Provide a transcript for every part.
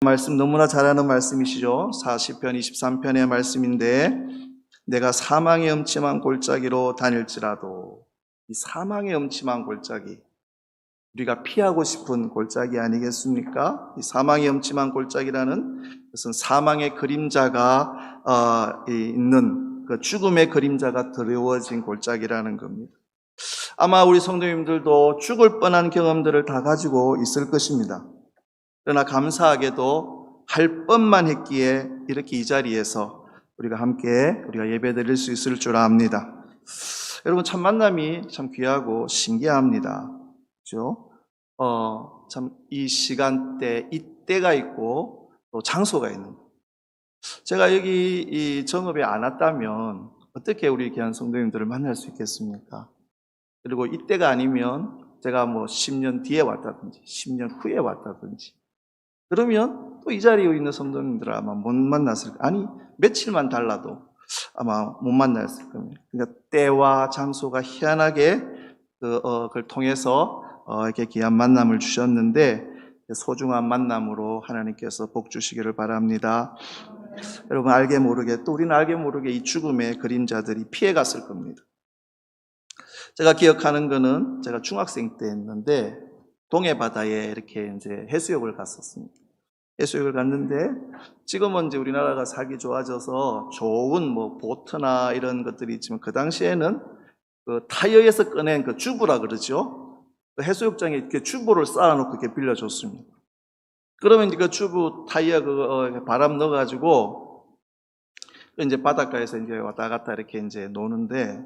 말씀 너무나 잘 아는 말씀이시죠. 40편 23편의 말씀인데, 내가 사망의 음침한 골짜기로 다닐지라도, 이 사망의 음침한 골짜기, 우리가 피하고 싶은 골짜기 아니겠습니까? 이 사망의 음침한 골짜기라는 것은 사망의 그림자가 있는, 그 죽음의 그림자가 드리워진 골짜기라는 겁니다. 아마 우리 성도님들도 죽을 뻔한 경험들을 다 가지고 있을 것입니다. 그러나 감사하게도 할 뻔만 했기에 이렇게 이 자리에서 우리가 예배 드릴 수 있을 줄 압니다. 여러분, 참 만남이 참 귀하고 신기합니다. 그죠? 참 이 시간대, 이때가 있고 또 장소가 있는 거예요. 제가 여기 이 정읍에 안 왔다면 어떻게 우리 귀한 성도님들을 만날 수 있겠습니까? 그리고 이때가 아니면 제가 10년 뒤에 왔다든지 10년 후에 왔다든지 그러면 또 이 자리에 있는 성도님들을 아마 못 만났을 거예요. 아니, 며칠만 달라도 아마 못 만났을 겁니다. 그러니까 때와 장소가 희한하게 그걸 통해서 이렇게 귀한 만남을 주셨는데, 소중한 만남으로 하나님께서 복 주시기를 바랍니다. 여러분, 알게 모르게, 또 우리는 알게 모르게 이 죽음의 그림자들이 피해갔을 겁니다. 제가 기억하는 거는 제가 중학생 때였는데, 동해 바다에 이렇게 이제 해수욕을 갔었습니다. 해수욕을 갔는데, 지금은 이제 우리나라가 살기 좋아져서 좋은 보트나 이런 것들이 있지만, 그 당시에는 그 타이어에서 꺼낸 그 주부라 그러죠. 그 해수욕장에 이렇게 주부를 쌓아놓고 이렇게 빌려줬습니다. 그러면 이제 그 주부 타이어 바람 넣어가지고 이제 바닷가에서 이제 왔다 갔다 이렇게 이제 노는데,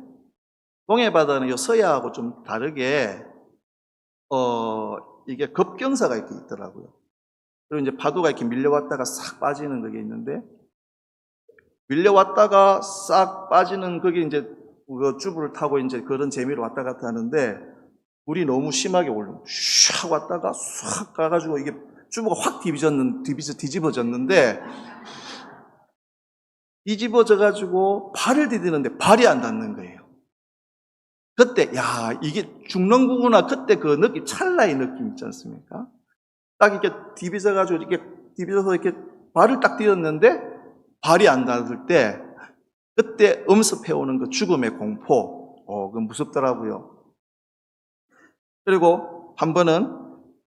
동해 바다는 요 서해하고 좀 다르게 이게 급경사가 이렇게 있더라고요. 그리고 이제 파도가 이렇게 밀려왔다가 싹 빠지는 그게 있는데, 밀려왔다가 싹 빠지는 그게 이제 그 주부를 타고 이제 그런 재미로 왔다 갔다 하는데, 물이 너무 심하게 올라오고 샥 왔다가 싹 가가지고 이게 주부가 확 뒤집어졌는데, 뒤집어져가지고 발을 디디는데 발이 안 닿는 거예요. 그때, 야, 이게 죽는 거구나. 그때 그 느낌, 찰나의 느낌 있지 않습니까? 딱 이렇게 디비져가지고 디비져서 이렇게 발을 딱 디뎠는데 발이 안 닿을 때, 그때 엄습해오는 그 죽음의 공포, 그건 무섭더라고요. 그리고 한 번은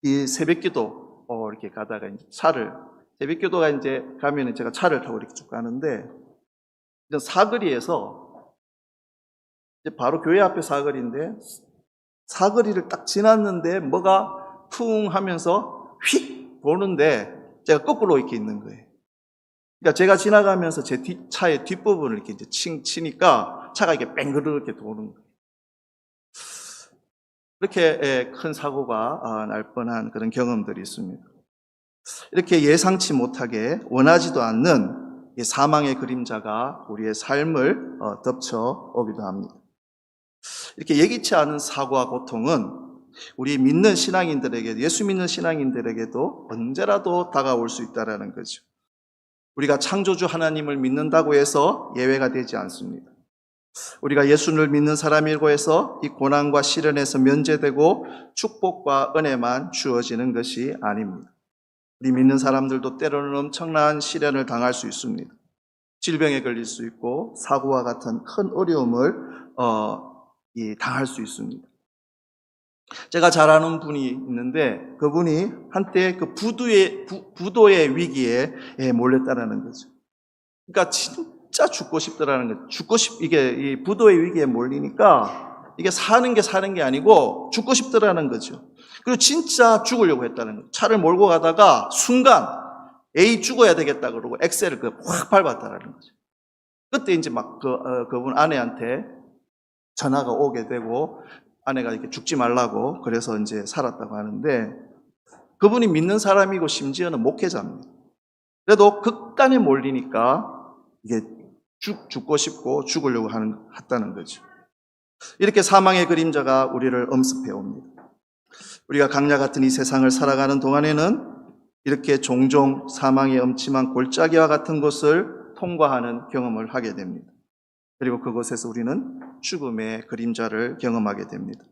이 새벽기도 이렇게 가다가 이제 새벽기도가 이제 가면은 제가 차를 타고 이렇게 쭉 가는데, 사거리에서 이제 바로 교회 앞에 사거리인데, 사거리를 딱 지났는데 뭐가 쿵 하면서 휙 도는데 제가 거꾸로 이렇게 있는 거예요. 그러니까 제가 지나가면서 제 차의 뒷부분을 이렇게 이제 치니까 차가 이렇게 뺑그르 이렇게 도는 거예요. 이렇게 큰 사고가 날 뻔한 그런 경험들이 있습니다. 이렇게 예상치 못하게 원하지도 않는 사망의 그림자가 우리의 삶을 덮쳐오기도 합니다. 이렇게 예기치 않은 사고와 고통은 우리 믿는 신앙인들에게, 예수 믿는 신앙인들에게도 언제라도 다가올 수 있다는 거죠. 우리가 창조주 하나님을 믿는다고 해서 예외가 되지 않습니다. 우리가 예수를 믿는 사람이라고 해서 이 고난과 시련에서 면제되고 축복과 은혜만 주어지는 것이 아닙니다. 우리 믿는 사람들도 때로는 엄청난 시련을 당할 수 있습니다. 질병에 걸릴 수 있고 사고와 같은 큰 어려움을 당할 수 있습니다. 제가 잘 아는 분이 있는데, 그분이 한때 그 부도의 위기에 몰렸다라는 거죠. 그러니까 진짜 죽고 싶더라는 거죠. 이게 이 부도의 위기에 몰리니까 이게 사는 게 아니고 죽고 싶더라는 거죠. 그리고 진짜 죽으려고 했다는 거죠. 차를 몰고 가다가 순간 에이 죽어야 되겠다 그러고 엑셀을 확 밟았다라는 거죠. 그때 이제 막 그분 아내한테 전화가 오게 되고, 아내가 이렇게 죽지 말라고 그래서 이제 살았다고 하는데, 그분이 믿는 사람이고 심지어는 목회자입니다. 그래도 극단에 몰리니까 이게 죽고 싶고 죽으려고 했다는 거죠. 이렇게 사망의 그림자가 우리를 엄습해 옵니다. 우리가 강야 같은 이 세상을 살아가는 동안에는 이렇게 종종 사망의 엄침한 골짜기와 같은 곳을 통과하는 경험을 하게 됩니다. 그리고 그곳에서 우리는 죽음의 그림자를 경험하게 됩니다.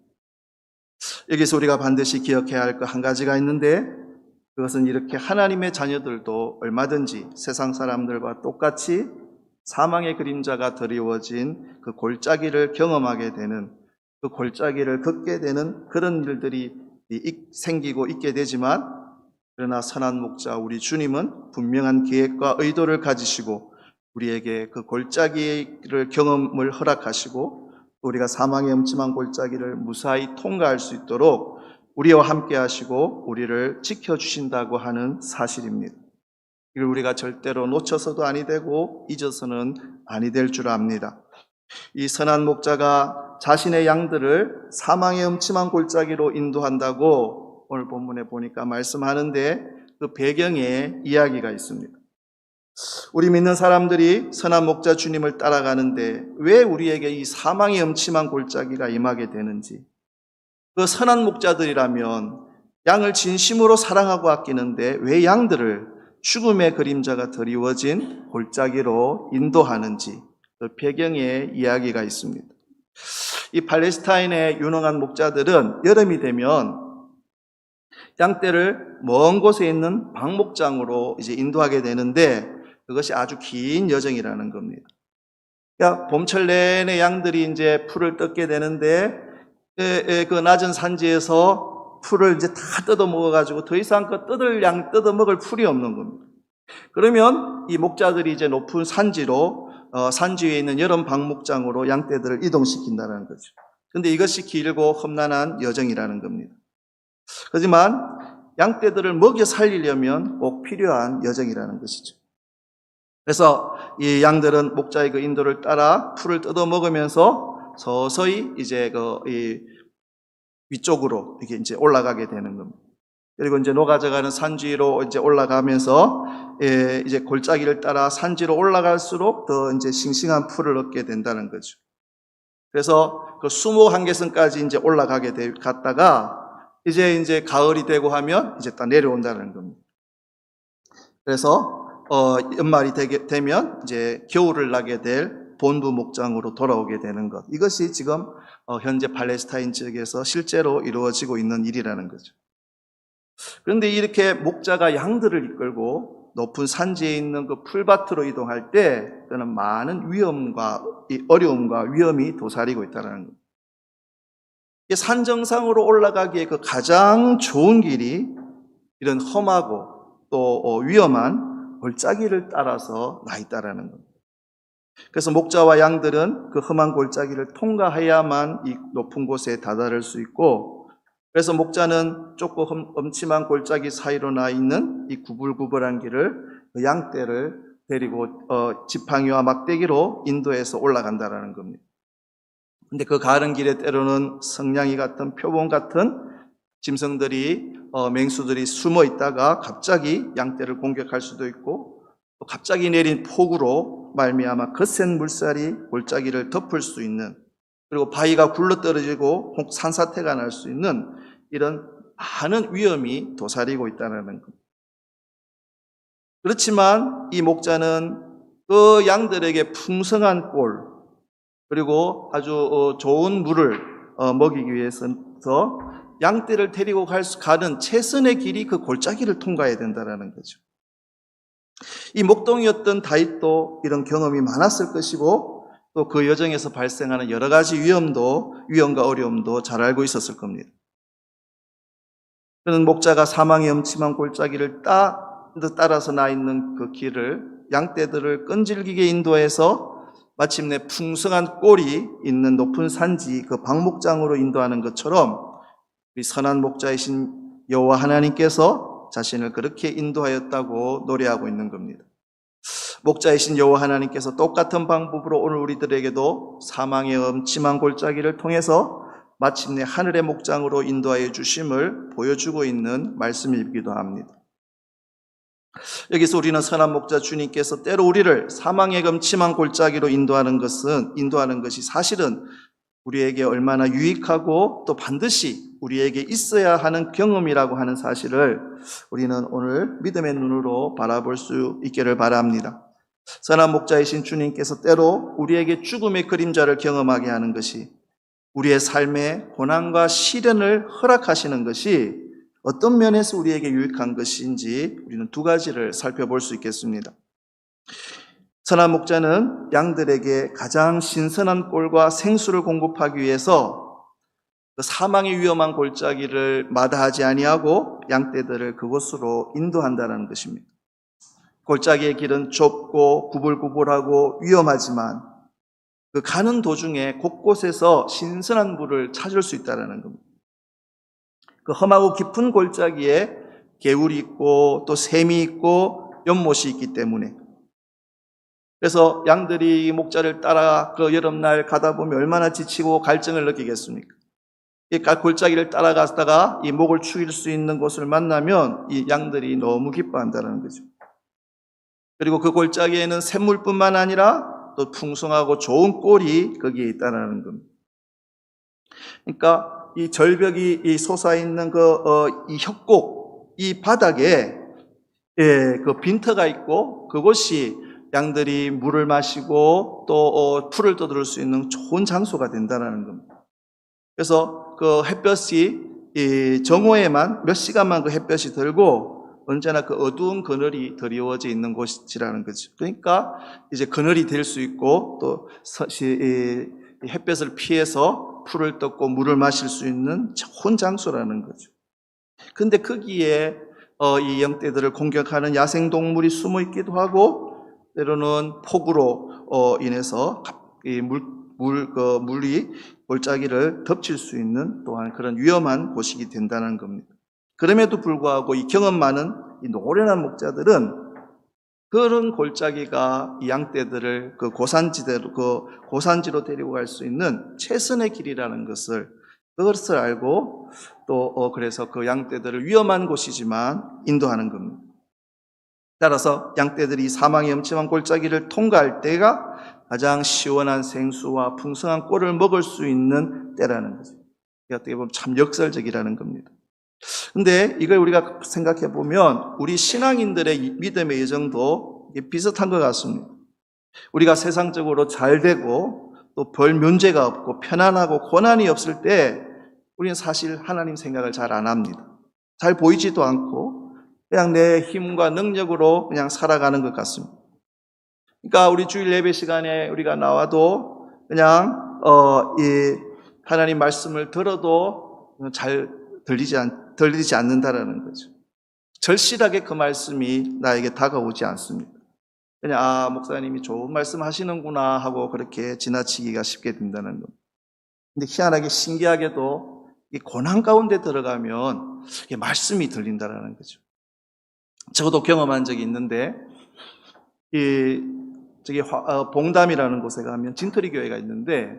여기서 우리가 반드시 기억해야 할 것 한 가지가 있는데, 그것은 이렇게 하나님의 자녀들도 얼마든지 세상 사람들과 똑같이 사망의 그림자가 드리워진 그 골짜기를 경험하게 되는, 그 골짜기를 걷게 되는 그런 일들이 생기고 있게 되지만, 그러나 선한 목자 우리 주님은 분명한 계획과 의도를 가지시고 우리에게 그 골짜기를 경험을 허락하시고 우리가 사망의 음침한 골짜기를 무사히 통과할 수 있도록 우리와 함께 하시고 우리를 지켜주신다고 하는 사실입니다. 이걸 우리가 절대로 놓쳐서도 아니 되고 잊어서는 아니 될 줄 압니다. 이 선한 목자가 자신의 양들을 사망의 음침한 골짜기로 인도한다고 오늘 본문에 보니까 말씀하는데, 그 배경에 이야기가 있습니다. 우리 믿는 사람들이 선한 목자 주님을 따라가는데 왜 우리에게 이 사망의 음침한 골짜기가 임하게 되는지, 그 선한 목자들이라면 양을 진심으로 사랑하고 아끼는데 왜 양들을 죽음의 그림자가 드리워진 골짜기로 인도하는지, 그 배경에 이야기가 있습니다. 이 팔레스타인의 유능한 목자들은 여름이 되면 양떼를 먼 곳에 있는 방목장으로 이제 인도하게 되는데, 그것이 아주 긴 여정이라는 겁니다. 그러니까 봄철 내내 양들이 이제 풀을 뜯게 되는데, 그 낮은 산지에서 풀을 이제 다 뜯어 먹어가지고 더 이상 그 뜯어 먹을 풀이 없는 겁니다. 그러면 이 목자들이 이제 높은 산지로, 산지 위에 있는 여름 방목장으로 양떼들을 이동시킨다는 거죠. 근데 이것이 길고 험난한 여정이라는 겁니다. 하지만 양떼들을 먹여 살리려면 꼭 필요한 여정이라는 것이죠. 그래서 이 양들은 목자의 그 인도를 따라 풀을 뜯어 먹으면서 서서히 이제 이 위쪽으로 이게 이제 올라가게 되는 겁니다. 그리고 이제 녹아져가는 산지로 이제 올라가면서 이제 골짜기를 따라 산지로 올라갈수록 더 이제 싱싱한 풀을 얻게 된다는 거죠. 그래서 그 수목 한계선까지 이제 올라가게 갔다가 이제 가을이 되고 하면 이제 딱 내려온다는 겁니다. 그래서 연말이 되면 이제 겨울을 나게 될 본부 목장으로 돌아오게 되는 것. 이것이 지금 현재 팔레스타인 지역에서 실제로 이루어지고 있는 일이라는 거죠. 그런데 이렇게 목자가 양들을 이끌고 높은 산지에 있는 그 풀밭으로 이동할 때 그는 많은 어려움과 위험이 도사리고 있다는 겁니다. 산 정상으로 올라가기에 그 가장 좋은 길이 이런 험하고 또 위험한 골짜기를 따라서 나 있다라는 겁니다. 그래서 목자와 양들은 그 험한 골짜기를 통과해야만 이 높은 곳에 다다를 수 있고, 그래서 목자는 좁고 엄침한 골짜기 사이로 나 있는 이 구불구불한 길을 그 양떼를 데리고 지팡이와 막대기로 인도해서 올라간다라는 겁니다. 근데 그 가는 길에 때로는 성냥이 같은 표범 같은 짐승들이 맹수들이 숨어 있다가 갑자기 양떼를 공격할 수도 있고, 또 갑자기 내린 폭우로 말미암아 거센 물살이 골짜기를 덮을 수 있는, 그리고 바위가 굴러떨어지고 산사태가 날 수 있는 이런 많은 위험이 도사리고 있다는 겁니다. 그렇지만 이 목자는 그 양들에게 풍성한 꼴, 그리고 아주 좋은 물을 먹이기 위해서 양떼를 데리고 가는 최선의 길이 그 골짜기를 통과해야 된다는 거죠. 이 목동이었던 다윗도 이런 경험이 많았을 것이고, 또 그 여정에서 발생하는 여러 가지 위험과 어려움도 잘 알고 있었을 겁니다. 그는 목자가 사망의 엄침한 골짜기를 따라서 나 있는 그 길을 양떼들을 끈질기게 인도해서 마침내 풍성한 꼴이 있는 높은 산지 그 방목장으로 인도하는 것처럼 우리 선한 목자이신 여호와 하나님께서 자신을 그렇게 인도하였다고 노래하고 있는 겁니다. 목자이신 여호와 하나님께서 똑같은 방법으로 오늘 우리들에게도 사망의 엄침한 골짜기를 통해서 마침내 하늘의 목장으로 인도하여 주심을 보여주고 있는 말씀이기도 합니다. 여기서 우리는 선한 목자 주님께서 때로 우리를 사망의 엄침한 골짜기로 인도하는 것이 사실은 우리에게 얼마나 유익하고 또 반드시 우리에게 있어야 하는 경험이라고 하는 사실을 우리는 오늘 믿음의 눈으로 바라볼 수 있기를 바랍니다. 선한 목자이신 주님께서 때로 우리에게 죽음의 그림자를 경험하게 하는 것이, 우리의 삶에 고난과 시련을 허락하시는 것이 어떤 면에서 우리에게 유익한 것인지 우리는 두 가지를 살펴볼 수 있겠습니다. 선한 목자는 양들에게 가장 신선한 꼴과 생수를 공급하기 위해서 그 사망의 위험한 골짜기를 마다하지 아니하고 양떼들을 그곳으로 인도한다는 것입니다. 골짜기의 길은 좁고 구불구불하고 위험하지만 그 가는 도중에 곳곳에서 신선한 물을 찾을 수 있다는 겁니다. 그 험하고 깊은 골짜기에 개울이 있고 또 샘이 있고 연못이 있기 때문에, 그래서 양들이 목자를 따라 그 여름날 가다 보면 얼마나 지치고 갈증을 느끼겠습니까? 이 골짜기를 따라가다가 이 목을 축일 수 있는 곳을 만나면 이 양들이 너무 기뻐한다는 거죠. 그리고 그 골짜기에는 샘물뿐만 아니라 또 풍성하고 좋은 꼴이 거기에 있다는 겁니다. 그러니까 이 절벽이 이 솟아있는 이 협곡, 이 바닥에 그 빈터가 있고 그곳이 양들이 물을 마시고 또 풀을 떠들 수 있는 좋은 장소가 된다는 겁니다. 그래서 그 햇볕이 이 정오에만 몇 시간만 그 햇볕이 들고 언제나 그 어두운 그늘이 드리워져 있는 곳이라는 거죠. 그러니까 이제 그늘이 될 수 있고 또 햇볕을 피해서 풀을 뜯고 물을 마실 수 있는 좋은 장소라는 거죠. 근데 거기에 이 영떼들을 공격하는 야생동물이 숨어 있기도 하고 때로는 폭우로 인해서 이 물이 골짜기를 덮칠 수 있는 또한 그런 위험한 곳이게 된다는 겁니다. 그럼에도 불구하고 이 경험 많은 이 노련한 목자들은 그런 골짜기가 이 양떼들을 그 고산지로 데리고 갈 수 있는 최선의 길이라는 그것을 알고 또 그래서 그 양떼들을 위험한 곳이지만 인도하는 겁니다. 따라서 양떼들이 사망의 엄침한 골짜기를 통과할 때가 가장 시원한 생수와 풍성한 꼴을 먹을 수 있는 때라는 거죠. 어떻게 보면 참 역설적이라는 겁니다. 근데 이걸 우리가 생각해 보면 우리 신앙인들의 믿음의 여정도 비슷한 것 같습니다. 우리가 세상적으로 잘 되고 또 별 문제가 없고 편안하고 고난이 없을 때 우리는 사실 하나님 생각을 잘 안 합니다. 잘 보이지도 않고 그냥 내 힘과 능력으로 그냥 살아가는 것 같습니다. 그러니까 우리 주일 예배 시간에 우리가 나와도 그냥 이 하나님 말씀을 들어도 잘 들리지 않는다라는 거죠. 절실하게 그 말씀이 나에게 다가오지 않습니다. 그냥 목사님이 좋은 말씀 하시는구나 하고 그렇게 지나치기가 쉽게 된다는 겁니다. 근데 희한하게 신기하게도 이 고난 가운데 들어가면 말씀이 들린다라는 거죠. 저도 경험한 적이 있는데 저기 봉담이라는 곳에 가면 진토리 교회가 있는데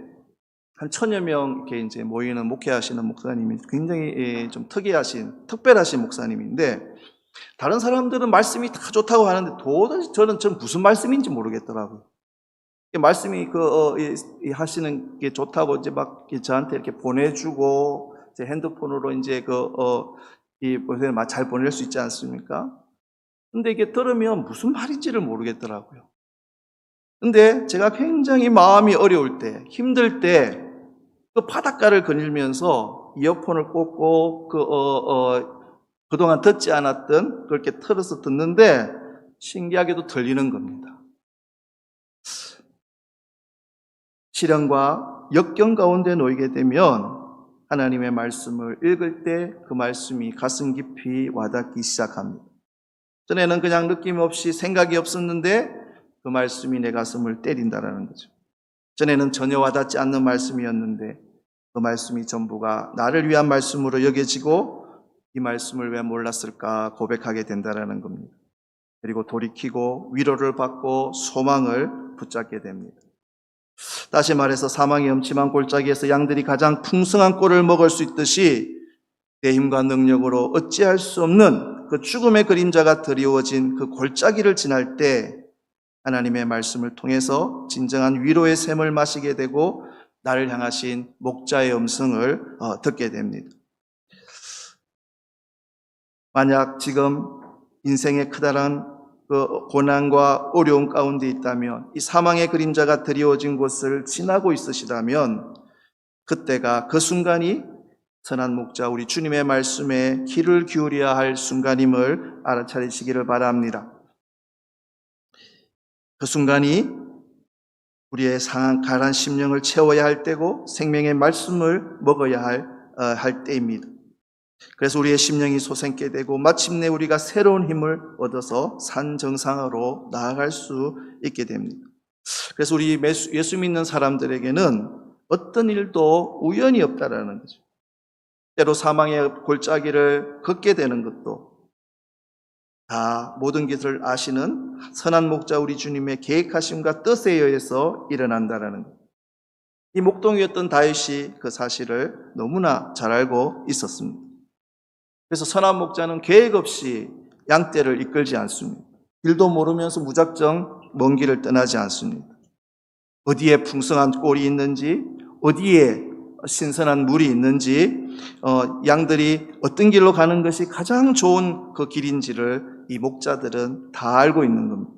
한 1000여 명 이렇게 이제 모이는 목회하시는 목사님이 굉장히 좀 특별하신 목사님인데 다른 사람들은 말씀이 다 좋다고 하는데 도대체 저는 무슨 말씀인지 모르겠더라고요. 말씀이 하시는 게 좋다고 이제 막 저한테 이렇게 보내주고 제 핸드폰으로 이제 잘 보낼 수 있지 않습니까? 근데 이게 들으면 무슨 말인지를 모르겠더라고요. 근데 제가 굉장히 마음이 어려울 때, 힘들 때, 그 바닷가를 거닐면서 이어폰을 꽂고, 그동안 듣지 않았던 그렇게 틀어서 듣는데, 신기하게도 들리는 겁니다. 시련과 역경 가운데 놓이게 되면, 하나님의 말씀을 읽을 때 그 말씀이 가슴 깊이 와닿기 시작합니다. 전에는 그냥 느낌 없이 생각이 없었는데, 그 말씀이 내 가슴을 때린다라는 거죠. 전에는 전혀 와닿지 않는 말씀이었는데 그 말씀이 전부가 나를 위한 말씀으로 여겨지고 이 말씀을 왜 몰랐을까 고백하게 된다라는 겁니다. 그리고 돌이키고 위로를 받고 소망을 붙잡게 됩니다. 다시 말해서 사망의 엄침한 골짜기에서 양들이 가장 풍성한 꼴을 먹을 수 있듯이 내 힘과 능력으로 어찌할 수 없는 그 죽음의 그림자가 드리워진 그 골짜기를 지날 때 하나님의 말씀을 통해서 진정한 위로의 샘을 마시게 되고 나를 향하신 목자의 음성을 듣게 됩니다. 만약 지금 인생의 크다란 그 고난과 어려움 가운데 있다면 이 사망의 그림자가 드리워진 곳을 지나고 있으시다면 그때가 그 순간이 선한 목자 우리 주님의 말씀에 귀를 기울여야 할 순간임을 알아차리시기를 바랍니다. 그 순간이 우리의 상한 가란 심령을 채워야 할 때고 생명의 말씀을 먹어야 할 때입니다. 그래서 우리의 심령이 솟게 되고 마침내 우리가 새로운 힘을 얻어서 산 정상으로 나아갈 수 있게 됩니다. 그래서 우리 예수 믿는 사람들에게는 어떤 일도 우연이 없다라는 거죠. 때로 사망의 골짜기를 걷게 되는 것도 다 모든 것을 아시는 선한 목자 우리 주님의 계획하심과 뜻에 의해서 일어난다라는 것. 이 목동이었던 다윗이 그 사실을 너무나 잘 알고 있었습니다. 그래서 선한 목자는 계획 없이 양떼를 이끌지 않습니다. 길도 모르면서 무작정 먼 길을 떠나지 않습니다. 어디에 풍성한 꼴이 있는지, 어디에 신선한 물이 있는지, 양들이 어떤 길로 가는 것이 가장 좋은 그 길인지를 이 목자들은 다 알고 있는 겁니다.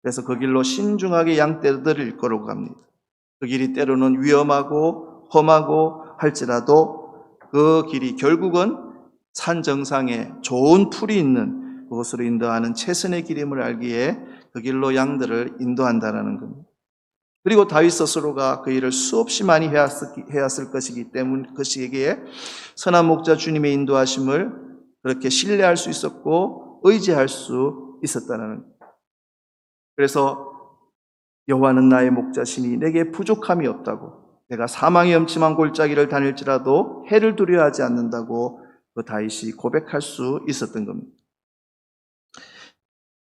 그래서 그 길로 신중하게 양떼들을 이끌어 갑니다. 그 길이 때로는 위험하고 험하고 할지라도 그 길이 결국은 산 정상에 좋은 풀이 있는 그곳으로 인도하는 최선의 길임을 알기에 그 길로 양들을 인도한다는 겁니다. 그리고 다윗 스스로가 그 일을 수없이 많이 해왔을 것이기 때문에 그시기에 선한 목자 주님의 인도하심을 그렇게 신뢰할 수 있었고 의지할 수 있었다는 겁니다. 그래서 여호와는 나의 목자시니 내게 부족함이 없다고, 내가 사망의 엄침한 골짜기를 다닐지라도 해를 두려워하지 않는다고 그 다윗이 고백할 수 있었던 겁니다.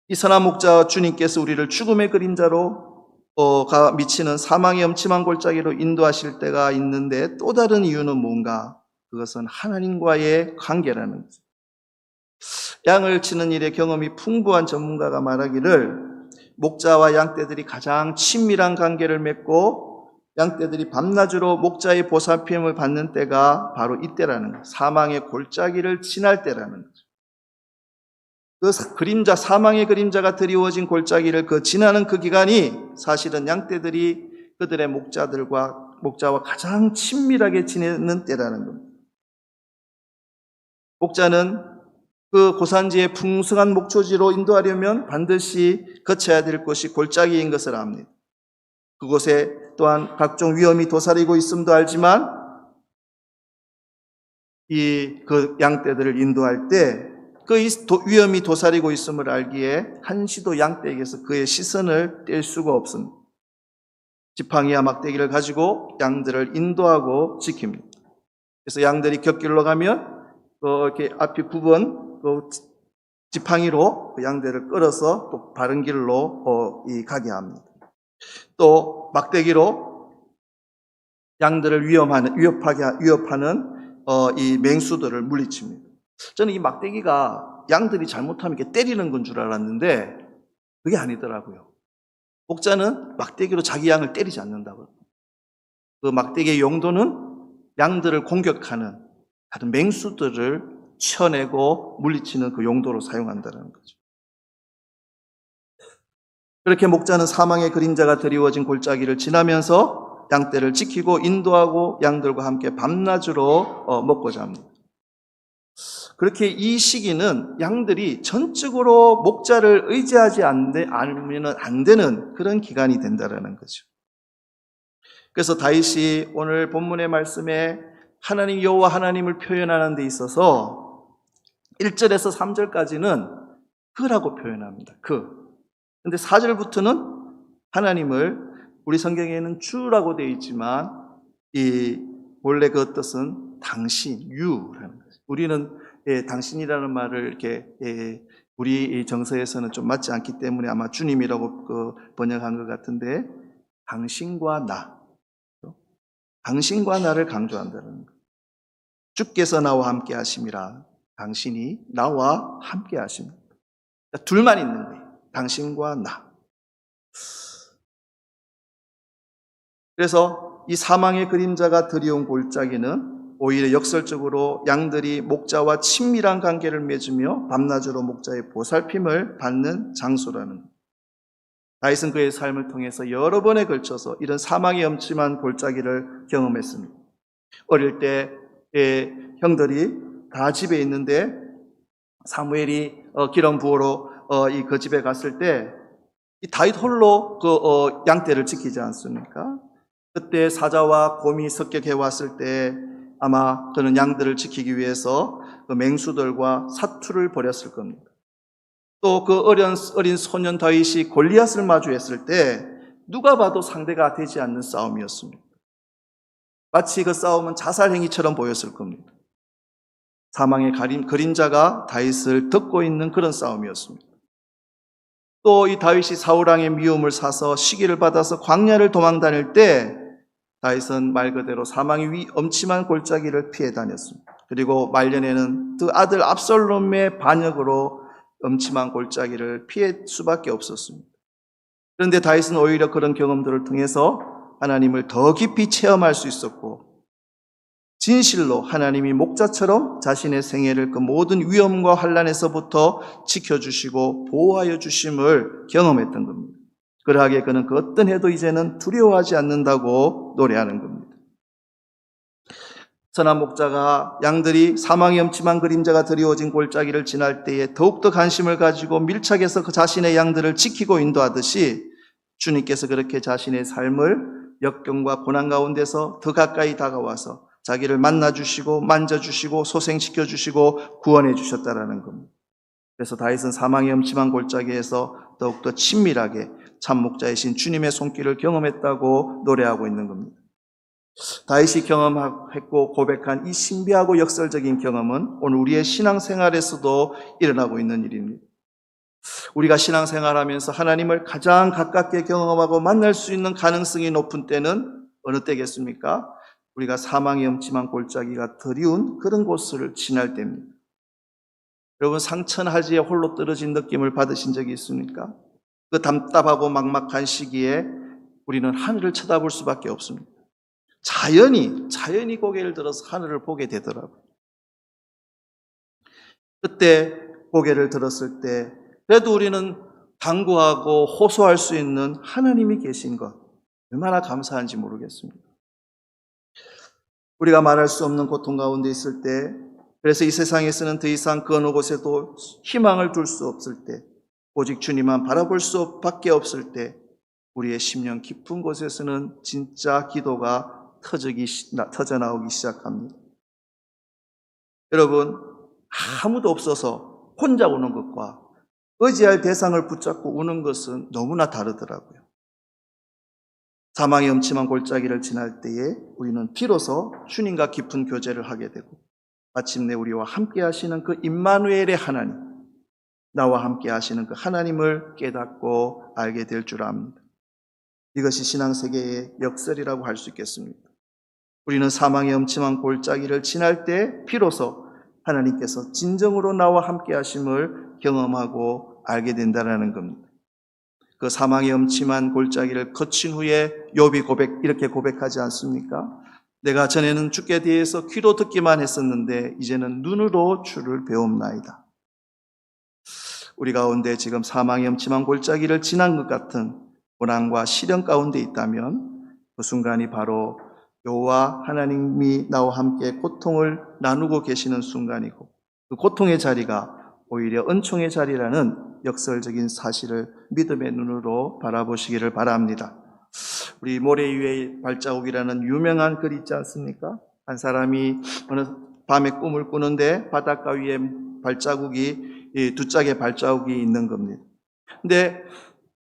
이 선한 목자 주님께서 우리를 죽음의 그림자로 미치는 사망의 엄침한 골짜기로 인도하실 때가 있는데 또 다른 이유는 뭔가? 그것은 하나님과의 관계라는 거죠. 양을 치는 일에 경험이 풍부한 전문가가 말하기를 목자와 양떼들이 가장 친밀한 관계를 맺고 양떼들이 밤낮으로 목자의 보살핌을 받는 때가 바로 이때라는 거예요. 사망의 골짜기를 지날 때라는 거죠. 그 그림자, 사망의 그림자가 드리워진 골짜기를 지나는 그 기간이 사실은 양떼들이 그들의 목자와 가장 친밀하게 지내는 때라는 겁니다. 목자는 그 고산지의 풍성한 목초지로 인도하려면 반드시 거쳐야 될 곳이 골짜기인 것을 압니다. 그곳에 또한 각종 위험이 도사리고 있음도 알지만 그 양떼들을 인도할 때 그 위험이 도사리고 있음을 알기에 한시도 양떼에게서 그의 시선을 뗄 수가 없습니다. 지팡이와 막대기를 가지고 양들을 인도하고 지킵니다. 그래서 양들이 곁길로 가면 이렇게 앞이 굽은 지팡이로 그 양들을 끌어서 또 바른 길로 가게 합니다. 또 막대기로 양들을 위협하는 이 맹수들을 물리칩니다. 저는 이 막대기가 양들이 잘못하면 이렇게 때리는 건 줄 알았는데 그게 아니더라고요. 목자는 막대기로 자기 양을 때리지 않는다고요. 그 막대기의 용도는 양들을 공격하는 다른 맹수들을 쳐내고 물리치는 그 용도로 사용한다는 거죠. 그렇게 목자는 사망의 그림자가 드리워진 골짜기를 지나면서 양떼를 지키고 인도하고 양들과 함께 밤낮으로 먹고자 합니다. 그렇게 이 시기는 양들이 전적으로 목자를 의지하지 않으면 안 되는 그런 기간이 된다는 거죠. 그래서 다윗이 오늘 본문의 말씀에 하나님 여호와 하나님을 표현하는 데 있어서 1절에서 3절까지는 그라고 표현합니다. 근데 4절부터는 하나님을 우리 성경에는 주라고 되어 있지만 원래 그 뜻은 당신, 유라는 거죠. 우리는 당신이라는 말을 이렇게 우리 정서에서는 좀 맞지 않기 때문에 아마 주님이라고 번역한 것 같은데 당신과 당신과 나를 강조한다는 거예요. 주께서 나와 함께 하심이라. 당신이 나와 함께 하십니다. 그러니까 둘만 있는 거예요. 당신과 나. 그래서 이 사망의 그림자가 드리운 골짜기는 오히려 역설적으로 양들이 목자와 친밀한 관계를 맺으며 밤낮으로 목자의 보살핌을 받는 장소라는 거예요. 다윗은 그의 삶을 통해서 여러 번에 걸쳐서 이런 사망의 엄침한 골짜기를 경험했습니다. 어릴 때 형들이 다 집에 있는데 사무엘이 기름 부으러 그 집에 갔을 때 이 다윗 홀로 양떼를 지키지 않습니까? 그때 사자와 곰이 습격해 왔을 때 아마 그는 양들을 지키기 위해서 그 맹수들과 사투를 벌였을 겁니다. 또 그 어린 소년 다윗이 골리앗을 마주했을 때 누가 봐도 상대가 되지 않는 싸움이었습니다. 마치 그 싸움은 자살 행위처럼 보였을 겁니다. 사망의 그림자가 다윗을 덮고 있는 그런 싸움이었습니다. 또 이 다윗이 사울왕의 미움을 사서 시기를 받아서 광야를 도망 다닐 때 다윗은 말 그대로 사망의 엄침한 골짜기를 피해 다녔습니다. 그리고 말년에는 그 아들 압살롬의 반역으로 엄침한 골짜기를 피할 수밖에 없었습니다. 그런데 다윗은 오히려 그런 경험들을 통해서 하나님을 더 깊이 체험할 수 있었고 진실로 하나님이 목자처럼 자신의 생애를 그 모든 위험과 환난에서부터 지켜주시고 보호하여 주심을 경험했던 겁니다. 그러하기에 그는 그 어떤 해도 이제는 두려워하지 않는다고 노래하는 겁니다. 선한 목자가 양들이 사망의 엄침한 그림자가 드리워진 골짜기를 지날 때에 더욱더 관심을 가지고 밀착해서 그 자신의 양들을 지키고 인도하듯이 주님께서 그렇게 자신의 삶을 역경과 고난 가운데서 더 가까이 다가와서 자기를 만나주시고 만져주시고 소생시켜주시고 구원해 주셨다라는 겁니다. 그래서 다윗은 사망의 엄침한 골짜기에서 더욱더 친밀하게 참 목자이신 주님의 손길을 경험했다고 노래하고 있는 겁니다. 다윗이 경험했고 고백한 이 신비하고 역설적인 경험은 오늘 우리의 신앙생활에서도 일어나고 있는 일입니다. 우리가 신앙생활하면서 하나님을 가장 가깝게 경험하고 만날 수 있는 가능성이 높은 때는 어느 때겠습니까? 우리가 사망의 엄침한 골짜기가 드리운 그런 곳을 지날 때입니다. 여러분, 상천하지에 홀로 떨어진 느낌을 받으신 적이 있습니까? 그 답답하고 막막한 시기에 우리는 하늘을 쳐다볼 수밖에 없습니다. 자연히 고개를 들어서 하늘을 보게 되더라고요. 그때 고개를 들었을 때 그래도 우리는 당부하고 호소할 수 있는 하나님이 계신 것, 얼마나 감사한지 모르겠습니다. 우리가 말할 수 없는 고통 가운데 있을 때, 그래서 이 세상에서는 더 이상 그 어느 곳에도 희망을 둘 수 없을 때, 오직 주님만 바라볼 수밖에 없을 때, 우리의 심령 깊은 곳에서는 진짜 기도가 터져 나오기 시작합니다. 여러분, 아무도 없어서 혼자 우는 것과 의지할 대상을 붙잡고 우는 것은 너무나 다르더라고요. 사망의 엄침한 골짜기를 지날 때에 우리는 비로소 주님과 깊은 교제를 하게 되고 마침내 우리와 함께 하시는 그 임마누엘의 하나님, 나와 함께 하시는 그 하나님을 깨닫고 알게 될 줄 압니다. 이것이 신앙세계의 역설이라고 할 수 있겠습니다. 우리는 사망의 엄침한 골짜기를 지날 때 비로소 하나님께서 진정으로 나와 함께 하심을 경험하고 알게 된다는 겁니다. 그 사망의 엄침한 골짜기를 거친 후에 욥이 이렇게 고백하지 않습니까? 내가 전에는 주께 대해서 귀로 듣기만 했었는데 이제는 눈으로 주를 배움나이다. 우리 가운데 지금 사망의 엄침한 골짜기를 지난 것 같은 고난과 시련 가운데 있다면 그 순간이 바로 여호와 하나님이 나와 함께 고통을 나누고 계시는 순간이고 그 고통의 자리가 오히려 은총의 자리라는 역설적인 사실을 믿음의 눈으로 바라보시기를 바랍니다. 우리 모래 위의 발자국이라는 유명한 글 있지 않습니까? 한 사람이 어느 밤에 꿈을 꾸는데 바닷가 위에 두 짝의 발자국이 있는 겁니다. 근데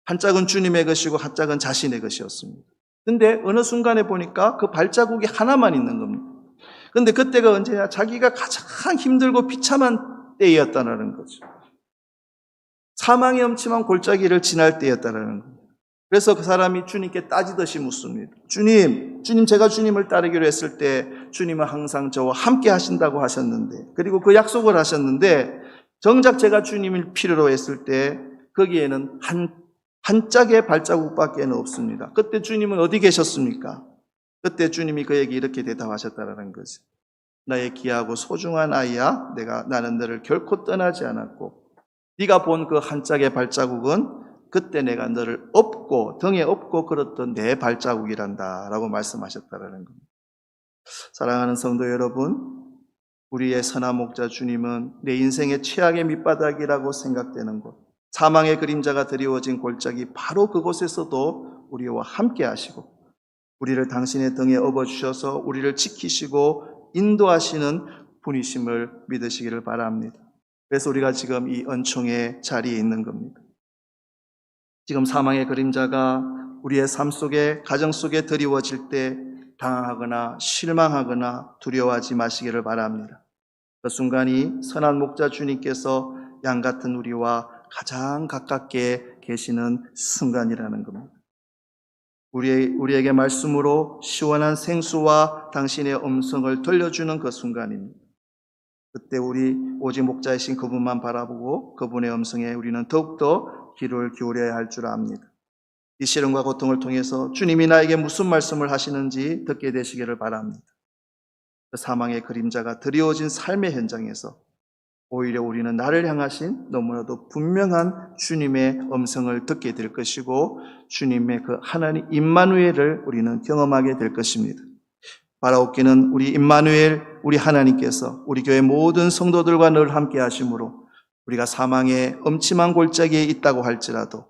한 짝은 주님의 것이고 한 짝은 자신의 것이었습니다. 근데 어느 순간에 보니까 그 발자국이 하나만 있는 겁니다. 근데 그때가 언제냐? 자기가 가장 힘들고 비참한 때였다는 거죠. 사망의 엄침한 골짜기를 지날 때였다는 겁니다. 그래서 그 사람이 주님께 따지듯이 묻습니다. 주님 제가 주님을 따르기로 했을 때 주님은 항상 저와 함께 하신다고 하셨는데 그리고 그 약속을 하셨는데 정작 제가 주님을 필요로 했을 때 거기에는 한 짝의 발자국밖에 없습니다. 그때 주님은 어디 계셨습니까? 그때 주님이 그에게 이렇게 대답하셨다는 거죠. 나의 귀하고 소중한 아이야, 나는 너를 결코 떠나지 않았고 네가 본 그 한 짝의 발자국은 그때 내가 너를 등에 업고 걸었던 내 발자국이란다 라고 말씀하셨다는 겁니다. 사랑하는 성도 여러분, 우리의 선한 목자 주님은 내 인생의 최악의 밑바닥이라고 생각되는 곳, 사망의 그림자가 드리워진 골짜기 바로 그곳에서도 우리와 함께 하시고 우리를 당신의 등에 업어주셔서 우리를 지키시고 인도하시는 분이심을 믿으시기를 바랍니다. 그래서 우리가 지금 이 은총의 자리에 있는 겁니다. 지금 사망의 그림자가 우리의 삶 속에, 가정 속에 드리워질 때 당황하거나 실망하거나 두려워하지 마시기를 바랍니다. 그 순간이 선한 목자 주님께서 양 같은 우리와 가장 가깝게 계시는 순간이라는 겁니다. 우리에게 말씀으로 시원한 생수와 당신의 음성을 들려주는 그 순간입니다. 그때 우리 오직 목자이신 그분만 바라보고 그분의 음성에 우리는 더욱더 귀를 기울여야 할 줄 압니다. 이 시련과 고통을 통해서 주님이 나에게 무슨 말씀을 하시는지 듣게 되시기를 바랍니다. 그 사망의 그림자가 드리워진 삶의 현장에서 오히려 우리는 나를 향하신 너무나도 분명한 주님의 음성을 듣게 될 것이고 주님의 그 하나님 임마누엘을 우리는 경험하게 될 것입니다. 바라옵기는 우리 임마누엘, 우리 하나님께서 우리 교회 모든 성도들과 늘 함께 하심으로 우리가 사망의 음침한 골짜기에 있다고 할지라도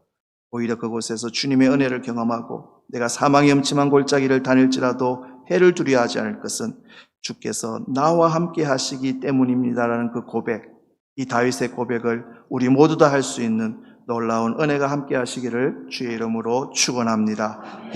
오히려 그곳에서 주님의 은혜를 경험하고 내가 사망의 음침한 골짜기를 다닐지라도 해를 두려워하지 않을 것은 주께서 나와 함께 하시기 때문입니다라는 그 고백, 이 다윗의 고백을 우리 모두 다 할 수 있는 놀라운 은혜가 함께 하시기를 주의 이름으로 축원합니다.